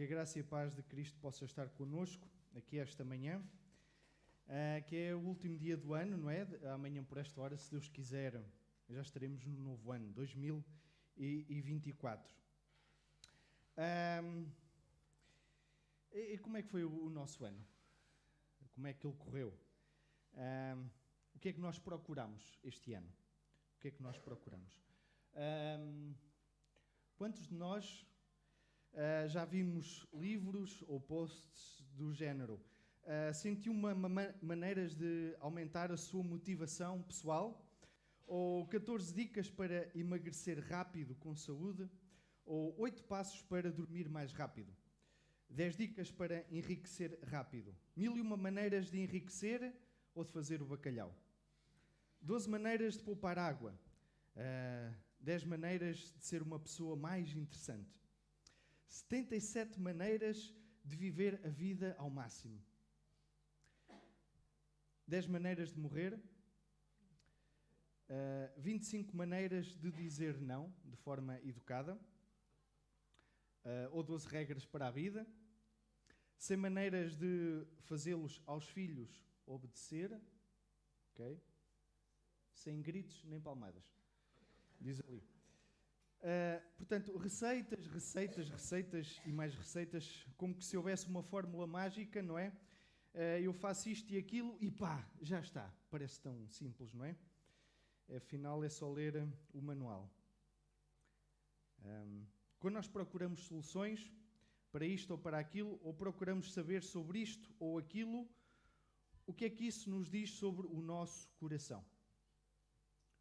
Que a graça e a paz de Cristo possa estar connosco aqui esta manhã, que é o último dia do ano, não é? Amanhã por esta hora, se Deus quiser, já estaremos no novo ano, 2024. E como é que foi o nosso ano? Como é que ele correu? O que é que nós procuramos este ano? O que é que nós procuramos? Quantos de nós já vimos livros ou posts do género? Sentiu maneiras de aumentar a sua motivação pessoal? Ou 14 dicas para emagrecer rápido com saúde? Ou 8 passos para dormir mais rápido? 10 dicas para enriquecer rápido? 1001 maneiras de enriquecer ou de fazer o bacalhau? 12 maneiras de poupar água? 10 maneiras de ser uma pessoa mais interessante? 77 maneiras de viver a vida ao máximo? 10 maneiras de morrer? 25 maneiras de dizer não de forma educada? Ou 12 regras para a vida? 100 maneiras de fazê-los aos filhos obedecer? Ok? Sem gritos nem palmadas. Diz ali. Portanto, receitas e mais receitas, como que se houvesse uma fórmula mágica, não é? Eu faço isto e aquilo e pá, já está. Parece tão simples, não é? Afinal, é só ler o manual. Quando nós procuramos soluções para isto ou para aquilo, ou procuramos saber sobre isto ou aquilo, o que é que isso nos diz sobre o nosso coração?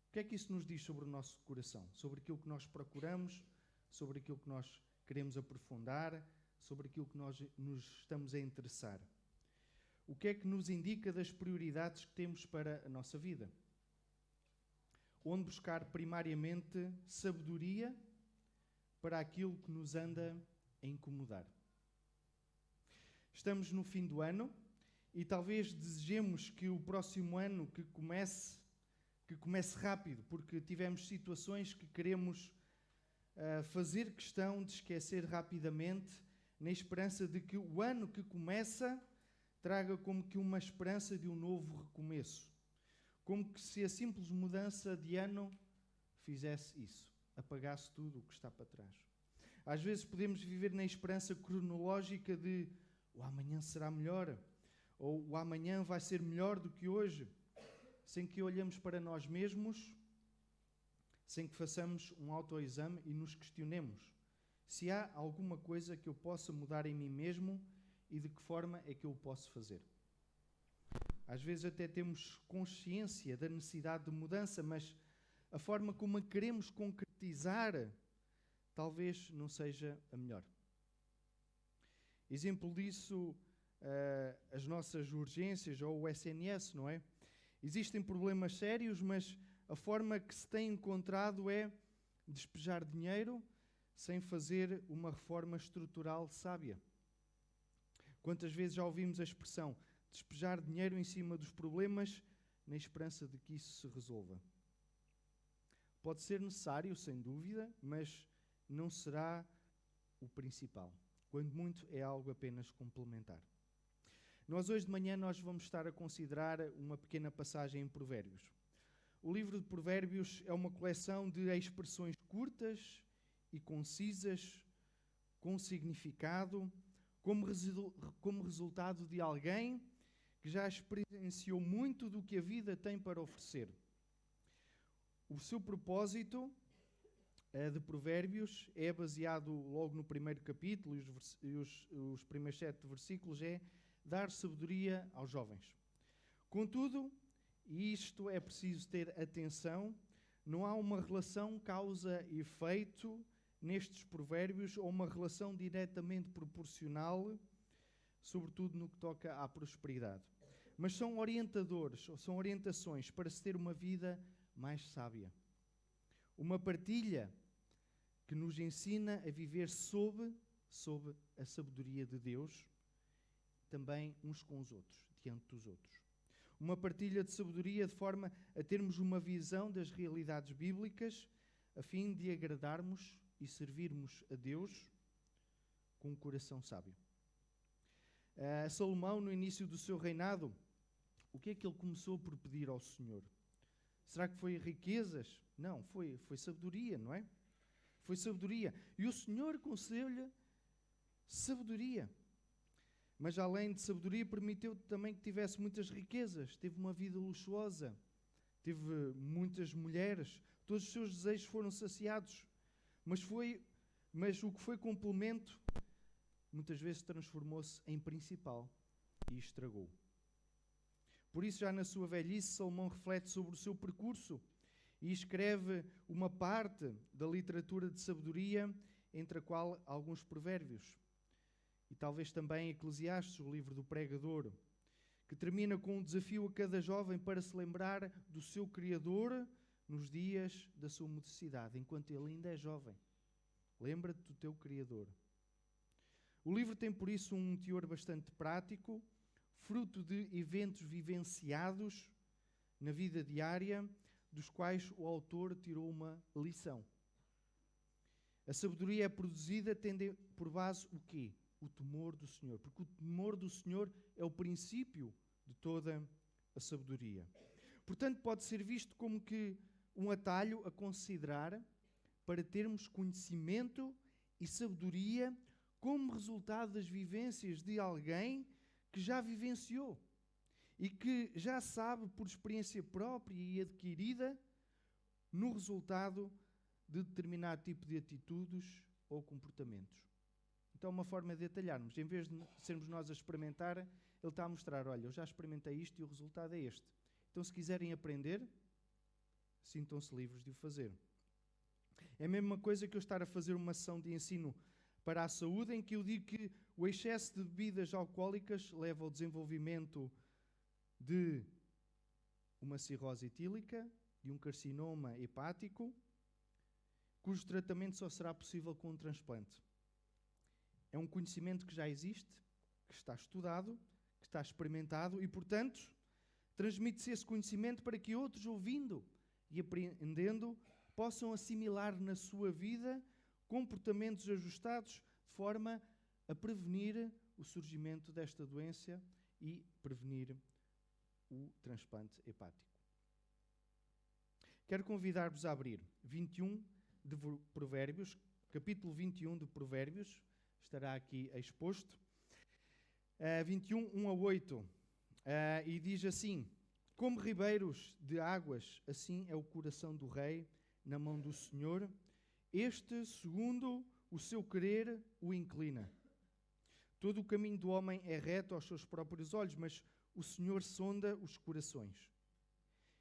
O que é que isso nos diz sobre o nosso coração? Sobre aquilo que nós procuramos, sobre aquilo que nós queremos aprofundar, sobre aquilo que nós nos estamos a interessar? O que é que nos indica das prioridades que temos para a nossa vida? Onde buscar primariamente sabedoria para aquilo que nos anda a incomodar? Estamos no fim do ano e talvez desejemos que o próximo ano que comece rápido, porque tivemos situações que queremos fazer questão de esquecer rapidamente, na esperança de que o ano que começa traga como que uma esperança de um novo recomeço. Como que se a simples mudança de ano fizesse isso, apagasse tudo o que está para trás. Às vezes podemos viver na esperança cronológica de o amanhã será melhor, ou o amanhã vai ser melhor do que hoje, sem que olhemos para nós mesmos, sem que façamos um autoexame e nos questionemos se há alguma coisa que eu possa mudar em mim mesmo e de que forma é que eu o posso fazer. Às vezes até temos consciência da necessidade de mudança, mas a forma como a queremos concretizar talvez não seja a melhor. Exemplo disso, as nossas urgências ou o SNS, não é? Existem problemas sérios, mas a forma que se tem encontrado é despejar dinheiro sem fazer uma reforma estrutural sábia. Quantas vezes já ouvimos a expressão despejar dinheiro em cima dos problemas na esperança de que isso se resolva? Pode ser necessário, sem dúvida, mas não será o principal. Quando muito, é algo apenas complementar. Hoje de manhã vamos estar a considerar uma pequena passagem em Provérbios. O livro de Provérbios é uma coleção de expressões curtas e concisas, com significado, como resultado de alguém que já experienciou muito do que a vida tem para oferecer. O seu propósito de Provérbios é baseado logo no primeiro capítulo, e os primeiros 7 versículos é dar sabedoria aos jovens. Contudo, e isto é preciso ter atenção, não há uma relação causa e efeito nestes provérbios ou uma relação diretamente proporcional, sobretudo no que toca à prosperidade. Mas são orientadores, ou são orientações para se ter uma vida mais sábia. Uma partilha que nos ensina a viver sob a sabedoria de Deus, também uns com os outros, diante dos outros. Uma partilha de sabedoria de forma a termos uma visão das realidades bíblicas, a fim de agradarmos e servirmos a Deus com um coração sábio. Salomão, no início do seu reinado, o que é que ele começou por pedir ao Senhor? Será que foi riquezas? Não, foi sabedoria, não é? Foi sabedoria. E o Senhor concedeu-lhe sabedoria. Mas além de sabedoria, permitiu também que tivesse muitas riquezas. Teve uma vida luxuosa. Teve muitas mulheres. Todos os seus desejos foram saciados. Mas o que foi complemento, muitas vezes transformou-se em principal e estragou. Por isso, já na sua velhice, Salomão reflete sobre o seu percurso e escreve uma parte da literatura de sabedoria, entre a qual alguns provérbios. E talvez também Eclesiastes, o livro do pregador, que termina com um desafio a cada jovem para se lembrar do seu Criador nos dias da sua mocidade, enquanto ele ainda é jovem. Lembra-te do teu Criador. O livro tem, por isso, um teor bastante prático, fruto de eventos vivenciados na vida diária, dos quais o autor tirou uma lição. A sabedoria é produzida tendo por base o quê? O temor do Senhor. Porque o temor do Senhor é o princípio de toda a sabedoria. Portanto, pode ser visto como que um atalho a considerar para termos conhecimento e sabedoria como resultado das vivências de alguém que já vivenciou e que já sabe por experiência própria e adquirida no resultado de determinado tipo de atitudes ou comportamentos. Então, uma forma de detalharmos, em vez de sermos nós a experimentar, ele está a mostrar, olha, eu já experimentei isto e o resultado é este. Então, se quiserem aprender, sintam-se livres de o fazer. É a mesma coisa que eu estar a fazer uma sessão de ensino para a saúde, em que eu digo que o excesso de bebidas alcoólicas leva ao desenvolvimento de uma cirrose etílica, de um carcinoma hepático, cujo tratamento só será possível com um transplante. É um conhecimento que já existe, que está estudado, que está experimentado e, portanto, transmite-se esse conhecimento para que outros, ouvindo e aprendendo, possam assimilar na sua vida comportamentos ajustados de forma a prevenir o surgimento desta doença e prevenir o transplante hepático. Quero convidar-vos a abrir 21 de Provérbios, capítulo 21 de Provérbios, estará aqui exposto, 21, 1 a 8, e diz assim: como ribeiros de águas, assim é o coração do rei na mão do Senhor, este, segundo o seu querer, o inclina. Todo o caminho do homem é reto aos seus próprios olhos, mas o Senhor sonda os corações.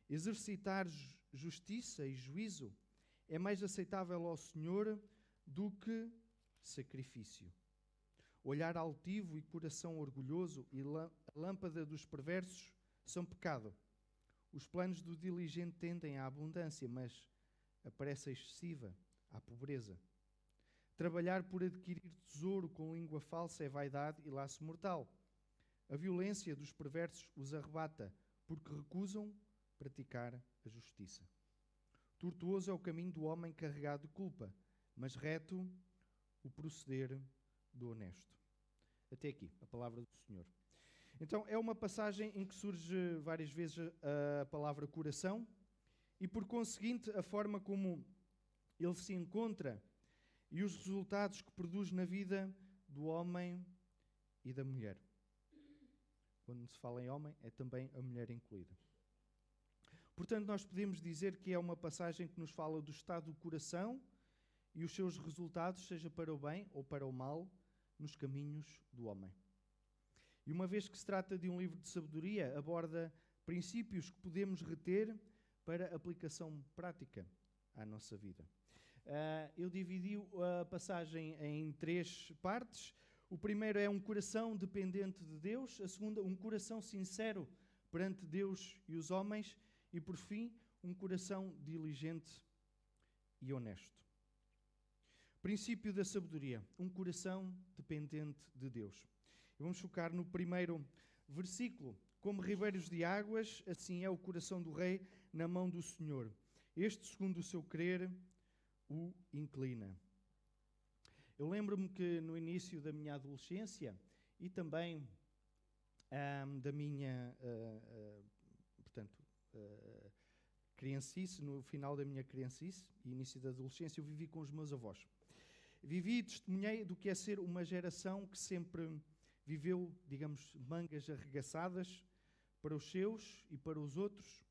Exercitar justiça e juízo é mais aceitável ao Senhor do que sacrifício. Olhar altivo e coração orgulhoso e lâmpada dos perversos são pecado. Os planos do diligente tendem à abundância, mas a pressa excessiva à pobreza. Trabalhar por adquirir tesouro com língua falsa é vaidade e laço mortal. A violência dos perversos os arrebata, porque recusam praticar a justiça. Tortuoso é o caminho do homem carregado de culpa, mas reto o proceder do honesto. Até aqui, a palavra do Senhor. Então, é uma passagem em que surge várias vezes a palavra coração e, por conseguinte, a forma como ele se encontra e os resultados que produz na vida do homem e da mulher. Quando se fala em homem, é também a mulher incluída. Portanto, nós podemos dizer que é uma passagem que nos fala do estado do coração e os seus resultados, seja para o bem ou para o mal, nos caminhos do homem. E uma vez que se trata de um livro de sabedoria, aborda princípios que podemos reter para aplicação prática à nossa vida. Eu dividi a passagem em 3 partes. O primeiro é um coração dependente de Deus. A segunda, um coração sincero perante Deus e os homens. E, por fim, um coração diligente e honesto. Princípio da sabedoria. Um coração dependente de Deus. E vamos focar no primeiro versículo. Como ribeiros de águas, assim é o coração do rei na mão do Senhor. Este, segundo o seu querer, o inclina. Eu lembro-me que no início da minha adolescência e também da minha, portanto, criancice, no final da minha criancice e início da adolescência, eu vivi com os meus avós. Vivi e testemunhei do que é ser uma geração que sempre viveu, digamos, mangas arregaçadas para os seus e para os outros.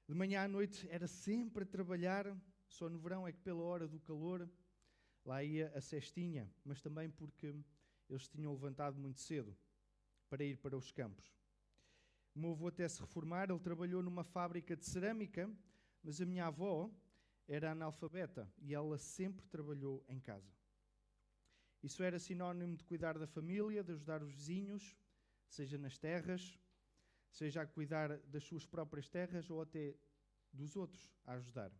De manhã à noite era sempre a trabalhar, só no verão é que pela hora do calor lá ia a cestinha, mas também porque eles tinham levantado muito cedo para ir para os campos. O meu avô até se reformar, ele trabalhou numa fábrica de cerâmica, mas a minha avó era analfabeta e ela sempre trabalhou em casa. Isso era sinónimo de cuidar da família, de ajudar os vizinhos, seja nas terras, seja a cuidar das suas próprias terras ou até dos outros a ajudar.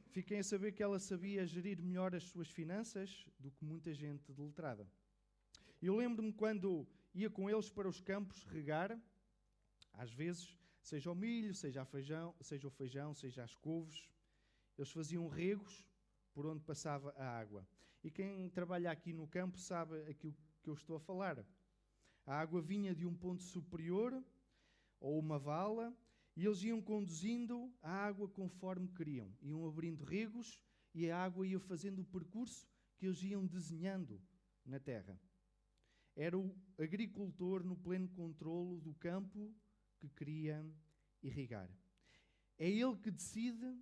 Fiquem a saber que ela sabia gerir melhor as suas finanças do que muita gente letrada. Eu lembro-me quando ia com eles para os campos regar, às vezes, seja o milho, seja o feijão, seja as couves, eles faziam regos por onde passava a água. E quem trabalha aqui no campo sabe aquilo que eu estou a falar. A água vinha de um ponto superior, ou uma vala, e eles iam conduzindo a água conforme queriam. Iam abrindo regos e a água ia fazendo o percurso que eles iam desenhando na terra. Era o agricultor no pleno controlo do campo que queria irrigar. É ele que decide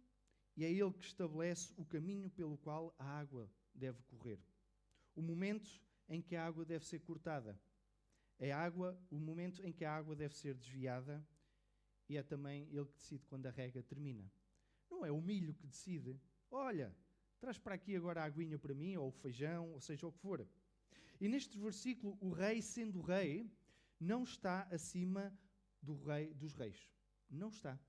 e é ele que estabelece o caminho pelo qual a água deve correr. O momento em que a água deve ser cortada. O momento em que a água deve ser desviada. E é também ele que decide quando a rega termina. Não é o milho que decide. Olha, traz para aqui agora a aguinha para mim, ou o feijão, ou seja o que for. E neste versículo, o rei, sendo rei, não está acima do rei dos reis. Não está.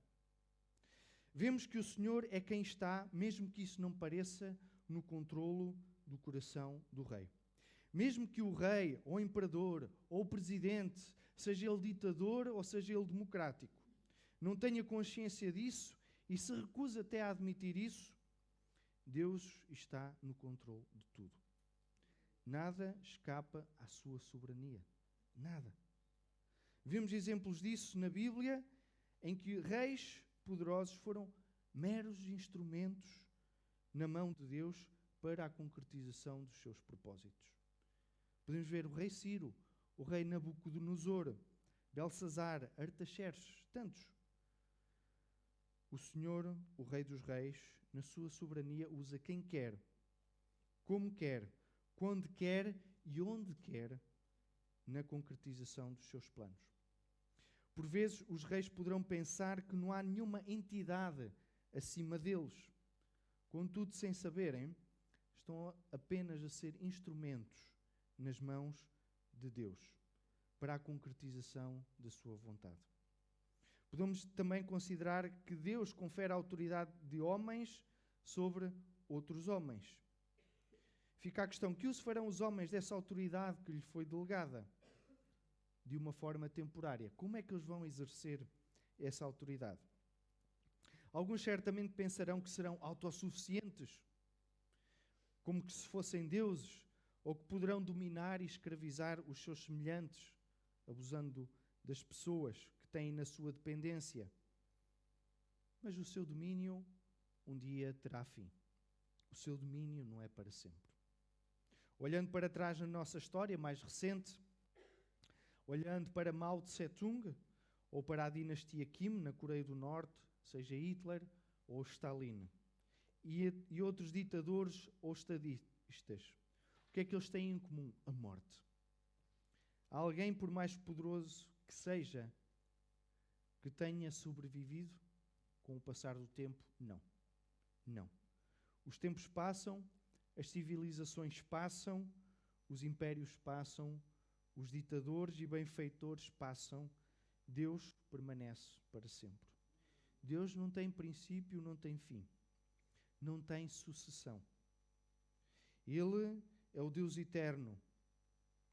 Vemos que o Senhor é quem está, mesmo que isso não pareça, no controlo do coração do rei. Mesmo que o rei, ou o imperador, ou o presidente, seja ele ditador ou seja ele democrático, não tenha consciência disso e se recusa até a admitir isso, Deus está no controle de tudo. Nada escapa à sua soberania. Nada. Vemos exemplos disso na Bíblia, em que reis poderosos foram meros instrumentos na mão de Deus para a concretização dos seus propósitos. Podemos ver o rei Ciro, o rei Nabucodonosor, Belsazar, Artaxerxes, tantos. O Senhor, o Rei dos Reis, na sua soberania, usa quem quer, como quer, quando quer e onde quer, na concretização dos seus planos. Por vezes, os reis poderão pensar que não há nenhuma entidade acima deles. Contudo, sem saberem, estão apenas a ser instrumentos nas mãos de Deus para a concretização da sua vontade. Podemos também considerar que Deus confere a autoridade de homens sobre outros homens. Fica a questão: que uso farão os homens dessa autoridade que lhes foi delegada? De uma forma temporária. Como é que eles vão exercer essa autoridade? Alguns certamente pensarão que serão autossuficientes, como que se fossem deuses, ou que poderão dominar e escravizar os seus semelhantes, abusando das pessoas que têm na sua dependência. Mas o seu domínio um dia terá fim. O seu domínio não é para sempre. Olhando para trás na nossa história mais recente, olhando para Mao Tse-tung ou para a dinastia Kim na Coreia do Norte, seja Hitler ou Stalin, e outros ditadores ou estadistas, o que é que eles têm em comum? A morte. Há alguém, por mais poderoso que seja, que tenha sobrevivido com o passar do tempo? Não. Não. Os tempos passam, as civilizações passam, os impérios passam, os ditadores e benfeitores passam, Deus permanece para sempre. Deus não tem princípio, não tem fim. Não tem sucessão. Ele é o Deus eterno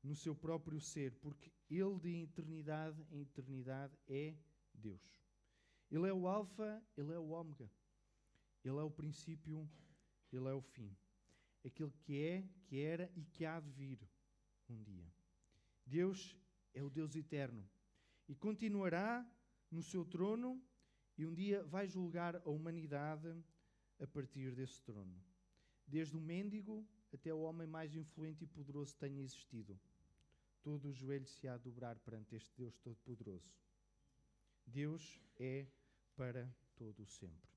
no seu próprio ser, porque Ele de eternidade em eternidade é Deus. Ele é o Alfa, Ele é o Ômega. Ele é o princípio, Ele é o fim. aquele que é, que era e que há de vir um dia. Deus é o Deus eterno e continuará no seu trono e um dia vai julgar a humanidade a partir desse trono. Desde o mendigo até o homem mais influente e poderoso que tenha existido. Todo o joelho se há de dobrar perante este Deus Todo-Poderoso. Deus é para todo o sempre.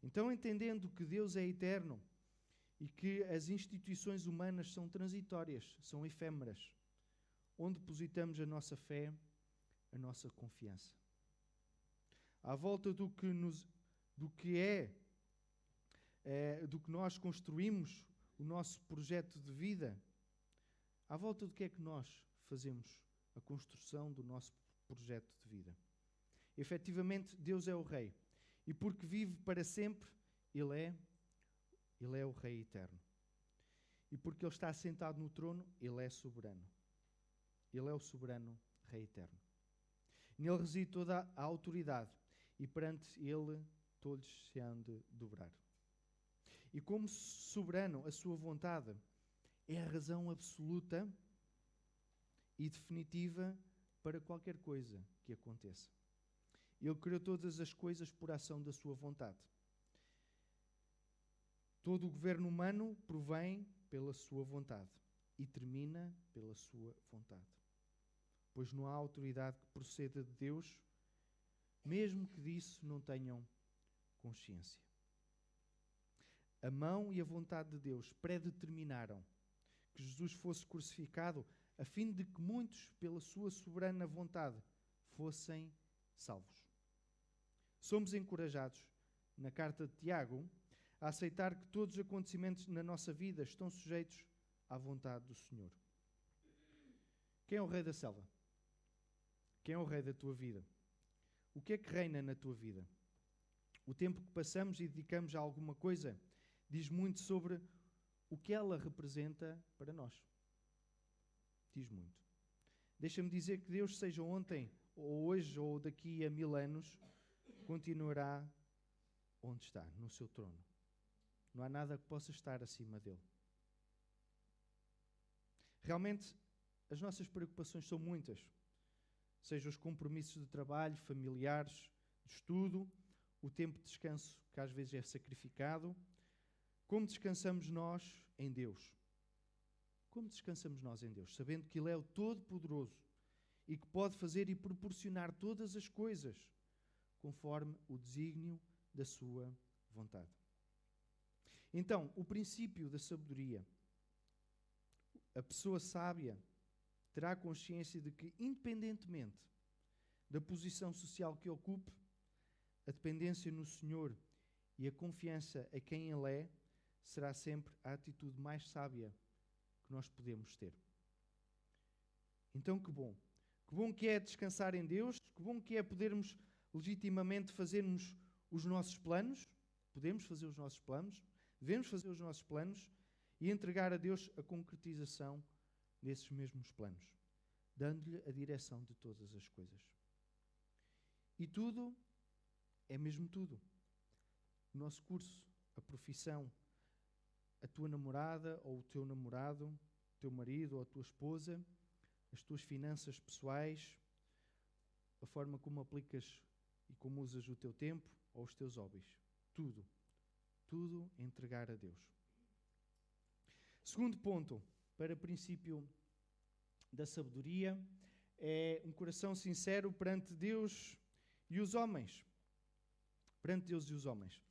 Então, entendendo que Deus é eterno e que as instituições humanas são transitórias, são efêmeras, onde depositamos a nossa fé, a nossa confiança. À volta do que nós construímos o nosso projeto de vida, à volta do que é que nós fazemos a construção do nosso projeto de vida. Efetivamente, Deus é o Rei. E porque vive para sempre, Ele é o Rei eterno. E porque Ele está sentado no trono, Ele é soberano. Ele é o soberano Rei eterno. Nele reside toda a autoridade. E perante Ele, todos se hão de dobrar. E como soberano, a sua vontade é a razão absoluta e definitiva para qualquer coisa que aconteça. Ele criou todas as coisas por ação da sua vontade. Todo o governo humano provém pela sua vontade e termina pela sua vontade. Pois não há autoridade que proceda de Deus, mesmo que disso não tenham consciência. A mão e a vontade de Deus predeterminaram que Jesus fosse crucificado a fim de que muitos, pela sua soberana vontade, fossem salvos. Somos encorajados, na carta de Tiago, a aceitar que todos os acontecimentos na nossa vida estão sujeitos à vontade do Senhor. Quem é o Rei da selva? Quem é o Rei da tua vida? O que é que reina na tua vida? O tempo que passamos e dedicamos a alguma coisa diz muito sobre o que ela representa para nós. Diz muito. Deixa-me dizer que Deus, seja ontem, ou hoje, ou daqui a 1000 anos, continuará onde está, no seu trono. Não há nada que possa estar acima dele. Realmente, as nossas preocupações são muitas. Seja os compromissos de trabalho, familiares, de estudo, o tempo de descanso que às vezes é sacrificado. Como descansamos nós em Deus? Como descansamos nós em Deus? Sabendo que Ele é o Todo-Poderoso e que pode fazer e proporcionar todas as coisas conforme o desígnio da sua vontade. Então, o princípio da sabedoria. A pessoa sábia terá consciência de que, independentemente da posição social que ocupe, a dependência no Senhor e a confiança a quem Ele é, será sempre a atitude mais sábia que nós podemos ter. Então, que bom. Que bom que é descansar em Deus, que bom que é podermos legitimamente fazermos os nossos planos. Podemos fazer os nossos planos, devemos fazer os nossos planos e entregar a Deus a concretização desses mesmos planos, dando-lhe a direção de todas as coisas. E tudo é mesmo tudo. O nosso curso, a profissão, a tua namorada ou o teu namorado, o teu marido ou a tua esposa, as tuas finanças pessoais, a forma como aplicas e como usas o teu tempo ou os teus hobbies. Tudo. Tudo entregar a Deus. Segundo ponto, para princípio da sabedoria, é um coração sincero perante Deus e os homens. Perante Deus e os homens.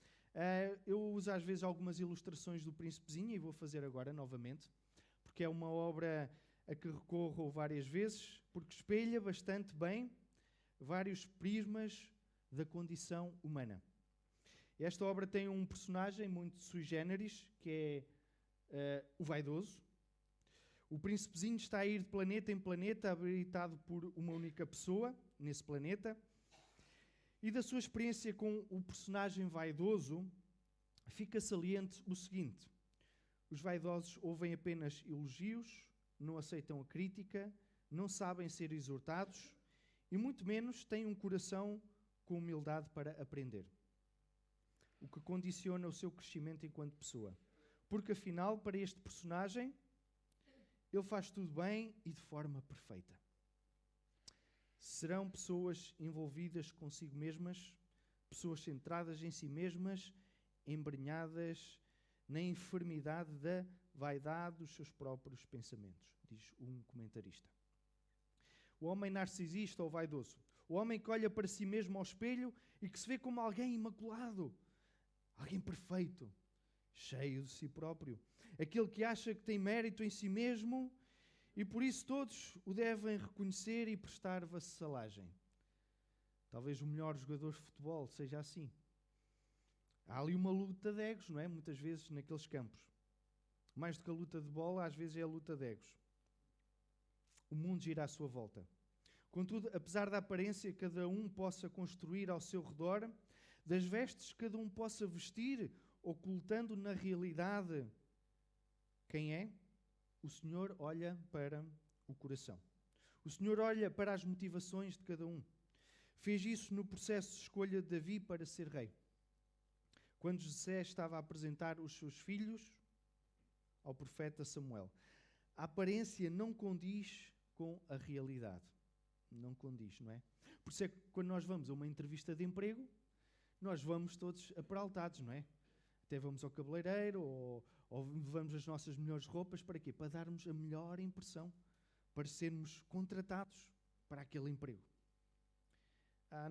Eu uso às vezes algumas ilustrações do Príncipezinho e vou fazer agora novamente, porque é uma obra a que recorro várias vezes, porque espelha bastante bem vários prismas da condição humana. Esta obra tem um personagem muito sui generis, que é o vaidoso. O Príncipezinho está a ir de planeta em planeta, habitado por uma única pessoa nesse planeta. E da sua experiência com o personagem vaidoso, fica saliente o seguinte: os vaidosos ouvem apenas elogios, não aceitam a crítica, não sabem ser exortados e muito menos têm um coração com humildade para aprender, o que condiciona o seu crescimento enquanto pessoa. Porque afinal, para este personagem, ele faz tudo bem e de forma perfeita. Serão pessoas envolvidas consigo mesmas, pessoas centradas em si mesmas, embrenhadas na enfermidade da vaidade dos seus próprios pensamentos, diz um comentarista. O homem narcisista ou vaidoso, o homem que olha para si mesmo ao espelho e que se vê como alguém imaculado, alguém perfeito, cheio de si próprio. Aquele que acha que tem mérito em si mesmo e por isso todos o devem reconhecer e prestar vassalagem. Talvez o melhor jogador de futebol seja assim. Há ali uma luta de egos, não é? Muitas vezes naqueles campos. Mais do que a luta de bola, às vezes é a luta de egos. O mundo gira à sua volta. Contudo, apesar da aparência que cada um possa construir ao seu redor, das vestes que cada um possa vestir, ocultando na realidade quem é, o Senhor olha para o coração. O Senhor olha para as motivações de cada um. Fez isso no processo de escolha de Davi para ser rei. Quando Jessé estava a apresentar os seus filhos ao profeta Samuel. A aparência não condiz com a realidade. Não condiz, não é? Por isso é que quando nós vamos a uma entrevista de emprego, nós vamos todos aperaltados, não é? Até vamos ao cabeleireiro ou levamos as nossas melhores roupas. Para quê? Para darmos a melhor impressão. Para sermos contratados para aquele emprego.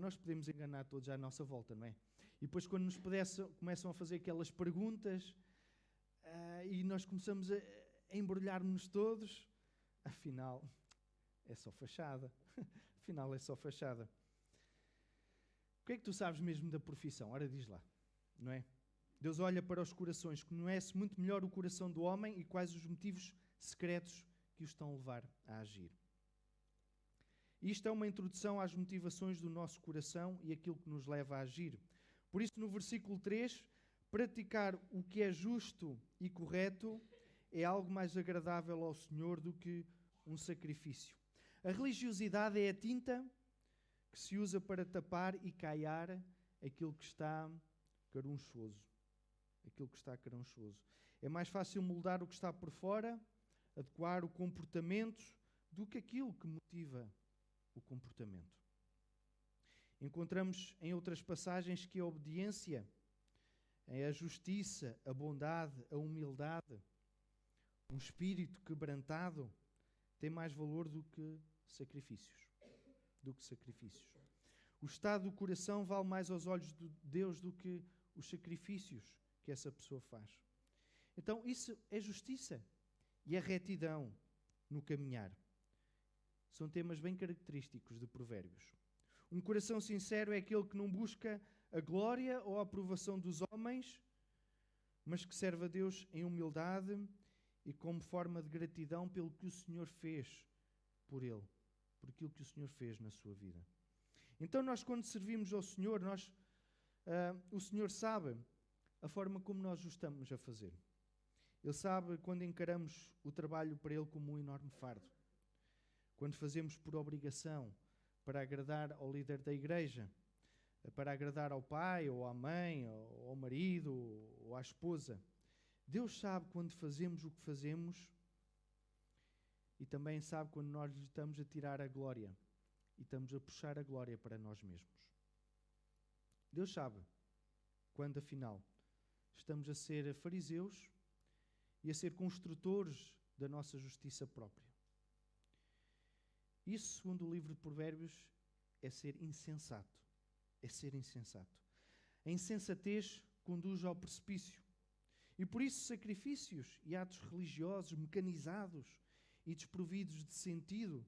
Nós podemos enganar todos à nossa volta, não é? E depois quando nos começam a fazer aquelas perguntas e nós começamos a embrulhar-nos todos, afinal é só fachada. Afinal é só fachada. O que é que tu sabes mesmo da profissão? Ora, diz lá, não é? Deus olha para os corações, conhece muito melhor o coração do homem e quais os motivos secretos que o estão a levar a agir. Isto é uma introdução às motivações do nosso coração e aquilo que nos leva a agir. Por isso, no versículo 3, praticar o que é justo e correto é algo mais agradável ao Senhor do que um sacrifício. A religiosidade é a tinta que se usa para tapar e caiar aquilo que está carunchoso. Aquilo que está carunchoso. É mais fácil moldar o que está por fora, adequar o comportamento, do que aquilo que motiva o comportamento. Encontramos em outras passagens que a obediência, a justiça, a bondade, a humildade, um espírito quebrantado, tem mais valor do que sacrifícios. O estado do coração vale mais aos olhos de Deus do que os sacrifícios que essa pessoa faz. Então isso é justiça e é retidão no caminhar. São temas bem característicos de Provérbios. Um coração sincero é aquele que não busca a glória ou a aprovação dos homens, mas que serve a Deus em humildade e como forma de gratidão pelo que o Senhor fez por ele, por aquilo que o Senhor fez na sua vida. Então nós, quando servimos ao Senhor, o Senhor sabe a forma como nós o estamos a fazer. Ele sabe quando encaramos o trabalho para Ele como um enorme fardo. Quando fazemos por obrigação, para agradar ao líder da igreja, para agradar ao pai, ou à mãe, ou ao marido, ou à esposa. Deus sabe quando fazemos o que fazemos e também sabe quando nós lhe estamos a tirar a glória e estamos a puxar a glória para nós mesmos. Deus sabe quando, afinal, estamos a ser fariseus e a ser construtores da nossa justiça própria. Isso, segundo o livro de Provérbios, é ser insensato. É ser insensato. A insensatez conduz ao precipício. E por isso sacrifícios e atos religiosos mecanizados e desprovidos de sentido,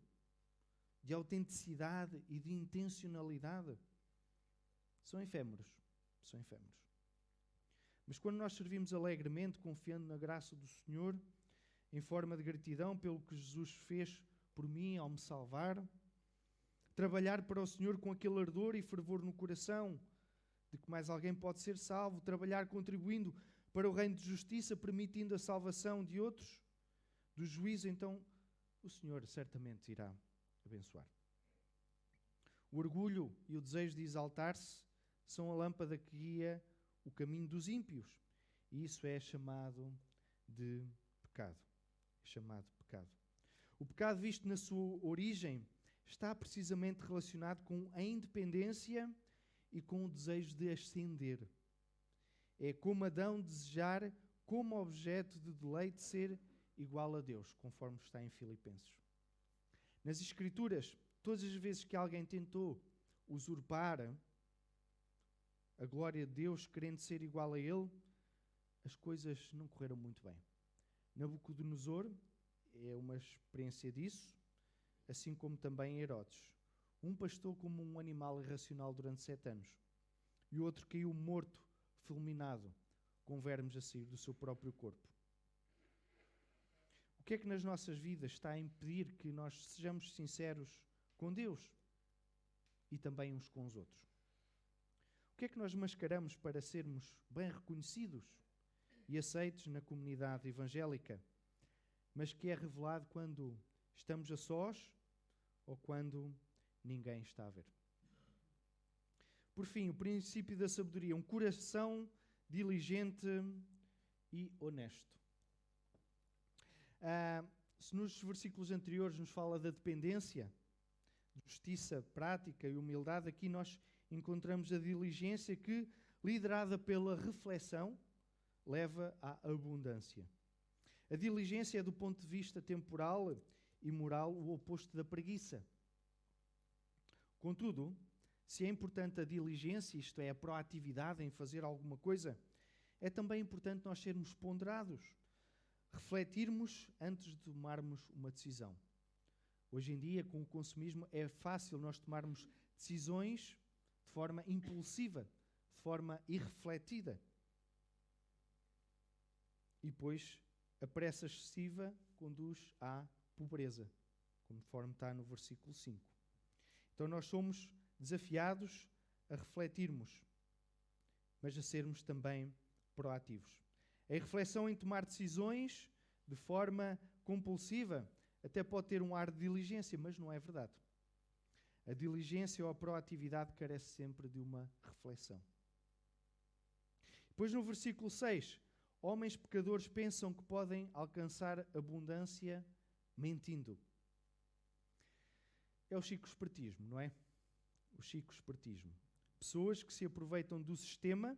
de autenticidade e de intencionalidade são efêmeros. São efêmeros. Mas quando nós servimos alegremente, confiando na graça do Senhor, em forma de gratidão pelo que Jesus fez por mim ao me salvar, trabalhar para o Senhor com aquele ardor e fervor no coração de que mais alguém pode ser salvo, trabalhar contribuindo para o reino de justiça, permitindo a salvação de outros, do juízo, então o Senhor certamente irá abençoar. O orgulho e o desejo de exaltar-se são a lâmpada que guia o caminho dos ímpios, e isso é chamado de pecado. É chamado pecado. O pecado, visto na sua origem, está precisamente relacionado com a independência e com o desejo de ascender. É como Adão desejar, como objeto de deleite, ser igual a Deus, conforme está em Filipenses. Nas Escrituras, todas as vezes que alguém tentou usurpar a glória de Deus, querendo ser igual a Ele, as coisas não correram muito bem. Nabucodonosor é uma experiência disso, assim como também Herodes. Um pastou como um animal irracional durante 7 anos, e o outro caiu morto, fulminado, com vermes a sair do seu próprio corpo. O que é que nas nossas vidas está a impedir que nós sejamos sinceros com Deus e também uns com os outros? O que é que nós mascaramos para sermos bem reconhecidos e aceitos na comunidade evangélica, mas que é revelado quando estamos a sós ou quando ninguém está a ver? Por fim, o princípio da sabedoria, um coração diligente e honesto. Se nos versículos anteriores nos fala da dependência, justiça prática e humildade, aqui nós encontramos a diligência que, liderada pela reflexão, leva à abundância. A diligência é, do ponto de vista temporal e moral, o oposto da preguiça. Contudo, se é importante a diligência, isto é, a proatividade em fazer alguma coisa, é também importante nós sermos ponderados, refletirmos antes de tomarmos uma decisão. Hoje em dia, com o consumismo, é fácil nós tomarmos decisões de forma impulsiva, de forma irrefletida. E depois, a pressa excessiva conduz à pobreza, conforme está no versículo 5. Então nós somos desafiados a refletirmos, mas a sermos também proativos. A reflexão em tomar decisões de forma compulsiva até pode ter um ar de diligência, mas não é verdade. A diligência ou a proatividade carece sempre de uma reflexão. Depois no versículo 6, homens pecadores pensam que podem alcançar abundância mentindo. É o chico-espertismo, não é? O chico-espertismo. Pessoas que se aproveitam do sistema,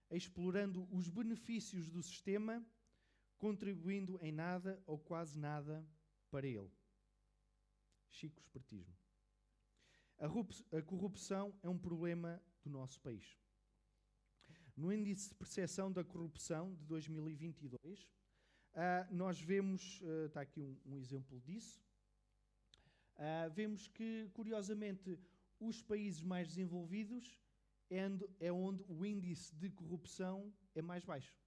explorando os benefícios do sistema, contribuindo em nada ou quase nada para ele. Chico-espertismo. A corrupção é um problema do nosso país. No índice de percepção da corrupção de 2022, nós vemos, está aqui um exemplo disso, vemos que, curiosamente, os países mais desenvolvidos é onde o índice de corrupção é mais baixo.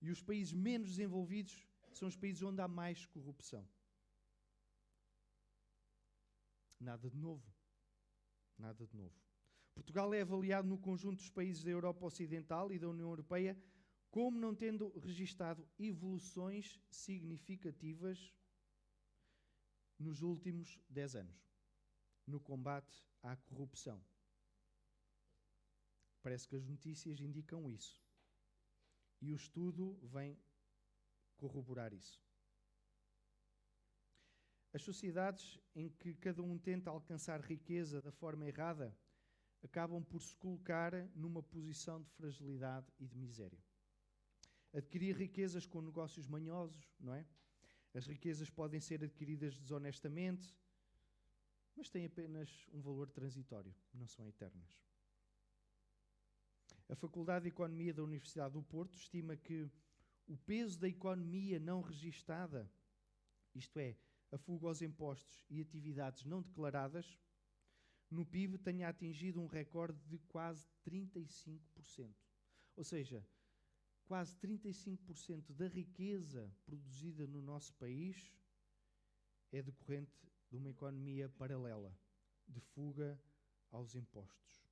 E os países menos desenvolvidos são os países onde há mais corrupção. Nada de novo. Nada de novo. Portugal é avaliado no conjunto dos países da Europa Ocidental e da União Europeia como não tendo registado evoluções significativas nos últimos 10 anos no combate à corrupção. Parece que as notícias indicam isso. E o estudo vem corroborar isso. As sociedades em que cada um tenta alcançar riqueza da forma errada acabam por se colocar numa posição de fragilidade e de miséria. Adquirir riquezas com negócios manhosos, não é? As riquezas podem ser adquiridas desonestamente, mas têm apenas um valor transitório, não são eternas. A Faculdade de Economia da Universidade do Porto estima que o peso da economia não registada, isto é, a fuga aos impostos e atividades não declaradas, no PIB tenha atingido um recorde de quase 35%. Ou seja, quase 35% da riqueza produzida no nosso país é decorrente de uma economia paralela, de fuga aos impostos.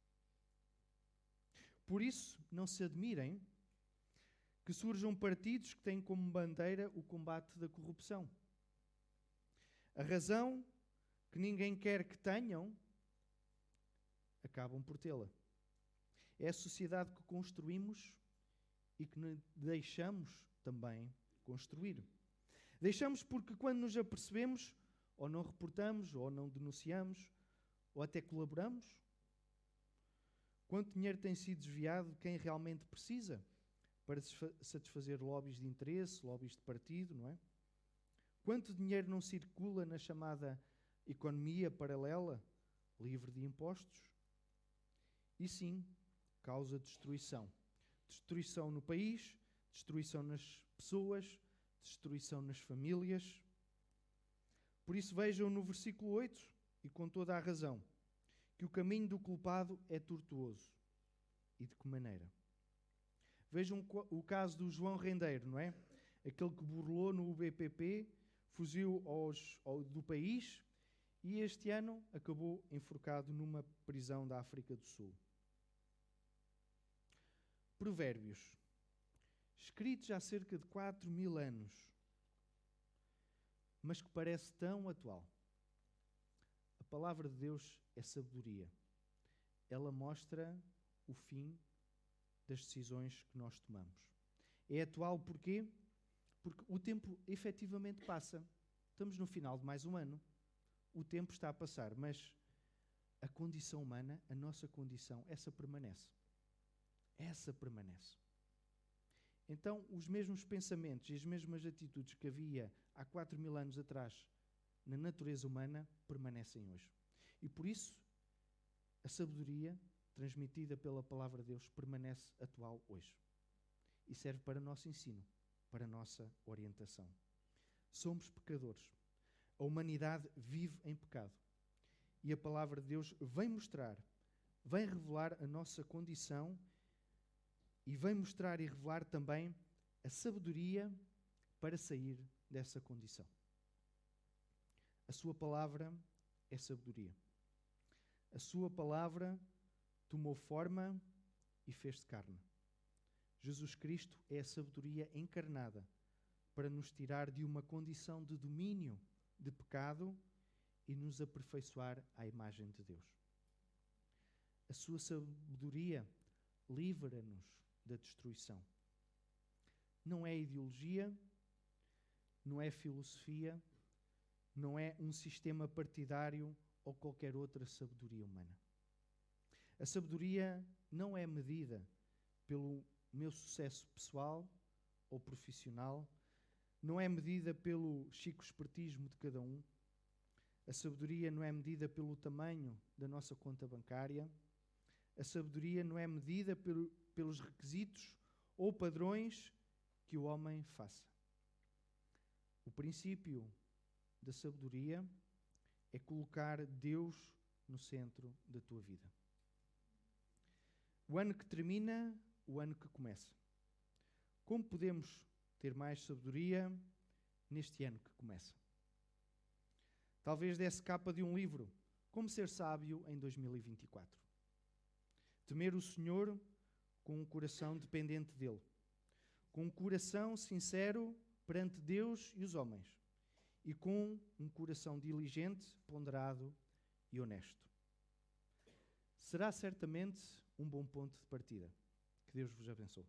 Por isso, não se admirem que surjam partidos que têm como bandeira o combate da corrupção. A razão que ninguém quer que tenham, acabam por tê-la. É a sociedade que construímos e que deixamos também construir. Deixamos porque quando nos apercebemos, ou não reportamos, ou não denunciamos, ou até colaboramos. Quanto dinheiro tem sido desviado de quem realmente precisa para satisfazer lobbies de interesse, lobbies de partido, não é? Quanto dinheiro não circula na chamada economia paralela, livre de impostos? E sim, causa destruição. Destruição no país, destruição nas pessoas, destruição nas famílias. Por isso vejam no versículo 8, e com toda a razão, que o caminho do culpado é tortuoso. E de que maneira? Vejam o caso do João Rendeiro, não é? Aquele que burlou no UBPP, fugiu do país e este ano acabou enforcado numa prisão da África do Sul. Provérbios, escritos há cerca de 4.000 anos, mas que parece tão atual. A palavra de Deus é sabedoria. Ela mostra o fim das decisões que nós tomamos. É atual porquê? Porque o tempo efetivamente passa. Estamos no final de mais um ano. O tempo está a passar, mas a condição humana, a nossa condição, essa permanece. Essa permanece. Então, os mesmos pensamentos e as mesmas atitudes que havia há 4.000 anos atrás na natureza humana permanecem hoje. E por isso, a sabedoria transmitida pela palavra de Deus permanece atual hoje. E serve para nosso ensino, para a nossa orientação. Somos pecadores. A humanidade vive em pecado. E a palavra de Deus vem mostrar, vem revelar a nossa condição e vem mostrar e revelar também a sabedoria para sair dessa condição. A sua palavra é sabedoria. A sua palavra tomou forma e fez-se carne. Jesus Cristo é a sabedoria encarnada para nos tirar de uma condição de domínio, de pecado e nos aperfeiçoar à imagem de Deus. A sua sabedoria livra-nos da destruição. Não é ideologia, não é filosofia, não é um sistema partidário ou qualquer outra sabedoria humana. A sabedoria não é medida pelo meu sucesso pessoal ou profissional, não é medida pelo chico-espertismo de cada um. A sabedoria não é medida pelo tamanho da nossa conta bancária. A sabedoria não é medida pelos requisitos ou padrões que o homem faça. O princípio da sabedoria é colocar Deus no centro da tua vida. O ano que termina, o ano que começa. Como podemos ter mais sabedoria neste ano que começa? Talvez desse capa de um livro, Como Ser Sábio em 2024. Temer o Senhor com um coração dependente dele, com um coração sincero perante Deus e os homens, e com um coração diligente, ponderado e honesto. Será certamente um bom ponto de partida. Que Deus vos abençoe.